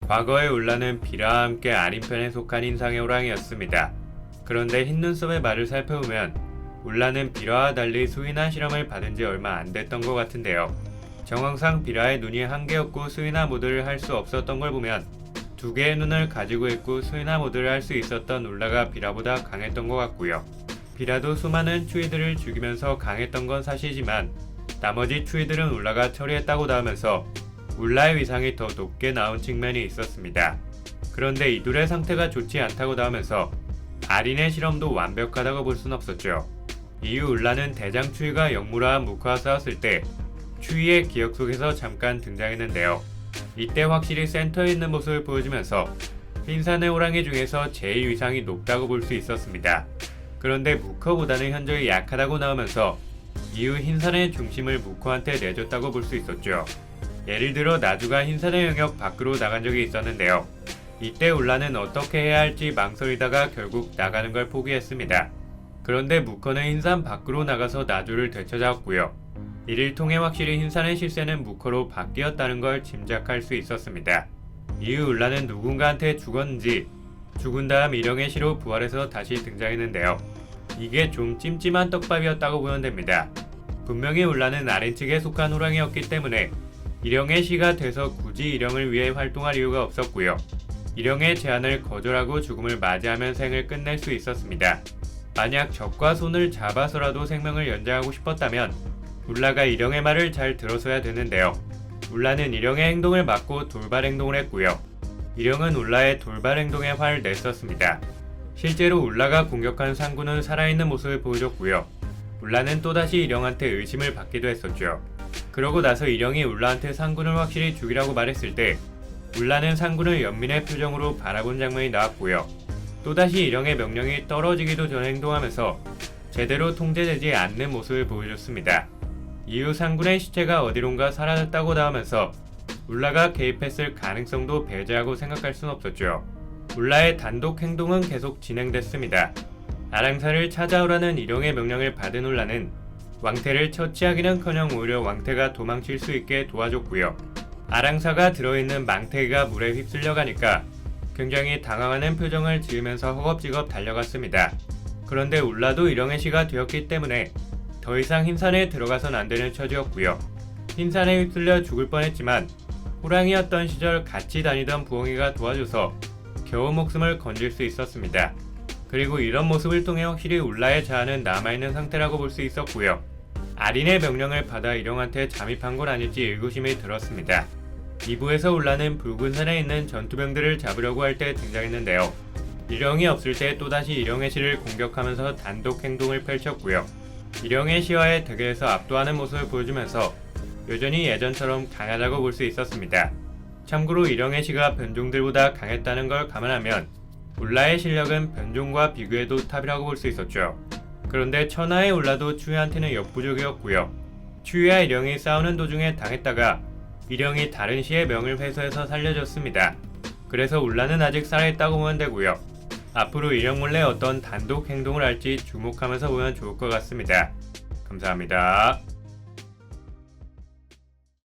과거의 울라는 비라와 함께 아린편에 속한 인상의 호랑이였습니다. 그런데 흰눈썹의 말을 살펴보면 울라는 비라와 달리 수인화 실험을 받은 지 얼마 안 됐던 것 같은데요. 정황상 비라의 눈이 한 개였고 수인화 모드를 할 수 없었던 걸 보면 두 개의 눈을 가지고 있고 수인화 모드를 할 수 있었던 울라가 비라보다 강했던 것 같고요. 비라도 수많은 추위들을 죽이면서 강했던 건 사실이지만 나머지 추위들은 울라가 처리했다고 하면서 울라의 위상이 더 높게 나온 측면이 있었습니다. 그런데 이 둘의 상태가 좋지 않다고 하면서 아린의 실험도 완벽하다고 볼 순 없었죠. 이후 울라는 대장 추위가 영무라와 무카와 싸웠을 때 추위의 기억 속에서 잠깐 등장했는데요. 이때 확실히 센터에 있는 모습을 보여주면서 흰산의 호랑이 중에서 제일 위상이 높다고 볼 수 있었습니다. 그런데 무커보다는 현저히 약하다고 나오면서 이후 흰산의 중심을 무커한테 내줬다고 볼 수 있었죠. 예를 들어 나주가 흰산의 영역 밖으로 나간 적이 있었는데요. 이때 울라는 어떻게 해야 할지 망설이다가 결국 나가는 걸 포기했습니다. 그런데 무커는 흰산 밖으로 나가서 나주를 되찾아왔고요. 이를 통해 확실히 흰산의 실세는 무커로 바뀌었다는 걸 짐작할 수 있었습니다. 이후 울라는 누군가한테 죽었는지 죽은 다음 일영의 시로 부활해서 다시 등장했는데요. 이게 좀 찜찜한 떡밥이었다고 보면 됩니다. 분명히 울라는 아린 측에 속한 호랑이였기 때문에 일영의 시가 돼서 굳이 일영을 위해 활동할 이유가 없었고요. 일영의 제안을 거절하고 죽음을 맞이하면 생을 끝낼 수 있었습니다. 만약 적과 손을 잡아서라도 생명을 연장하고 싶었다면 울라가 일영의 말을 잘 들어서야 되는데요. 울라는 일영의 행동을 막고 돌발 행동을 했고요. 일영은 울라의 돌발 행동에 화를 냈었습니다. 실제로 울라가 공격한 상구는 살아있는 모습을 보여줬고요. 울라는 또다시 일영한테 의심을 받기도 했었죠. 그러고 나서 일영이 울라한테 상군을 확실히 죽이라고 말했을 때 울라는 상군을 연민의 표정으로 바라본 장면이 나왔고요. 또다시 일영의 명령이 떨어지기도 전에 행동하면서 제대로 통제되지 않는 모습을 보여줬습니다. 이후 상군의 시체가 어디론가 사라졌다고 하면서 울라가 개입했을 가능성도 배제하고 생각할 순 없었죠. 울라의 단독 행동은 계속 진행됐습니다. 아랑사를 찾아오라는 일영의 명령을 받은 울라는 왕태를 처치하기는커녕 오히려 왕태가 도망칠 수 있게 도와줬고요. 아랑사가 들어있는 망태기가 물에 휩쓸려 가니까 굉장히 당황하는 표정을 지으면서 허겁지겁 달려갔습니다. 그런데 울라도 일영의 시가 되었기 때문에 더 이상 흰산에 들어가선 안 되는 처지였고요. 흰산에 휩쓸려 죽을 뻔했지만 호랑이였던 시절 같이 다니던 부엉이가 도와줘서 겨우 목숨을 건질 수 있었습니다. 그리고 이런 모습을 통해 확실히 울라의 자아는 남아있는 상태라고 볼 수 있었고요. 아린의 명령을 받아 일영한테 잠입한 건 아닐지 의구심이 들었습니다. 2부에서 울라는 붉은 산에 있는 전투병들을 잡으려고 할 때 등장했는데요. 일영이 없을 때 또다시 일영의 시를 공격하면서 단독 행동을 펼쳤고요. 일영의 시와의 대결에서 압도하는 모습을 보여주면서 여전히 예전처럼 강하다고 볼 수 있었습니다. 참고로 일영의 시가 변종들보다 강했다는 걸 감안하면 울라의 실력은 변종과 비교해도 탑이라고 볼 수 있었죠. 그런데 천하의 울라도 추위한테는 역부족이었고요. 추위와 일영이 싸우는 도중에 당했다가 일영이 다른 시의 명을 회수해서 살려줬습니다. 그래서 울라는 아직 살아있다고 보면 되고요. 앞으로 일영 몰래 어떤 단독 행동을 할지 주목하면서 보면 좋을 것 같습니다. 감사합니다.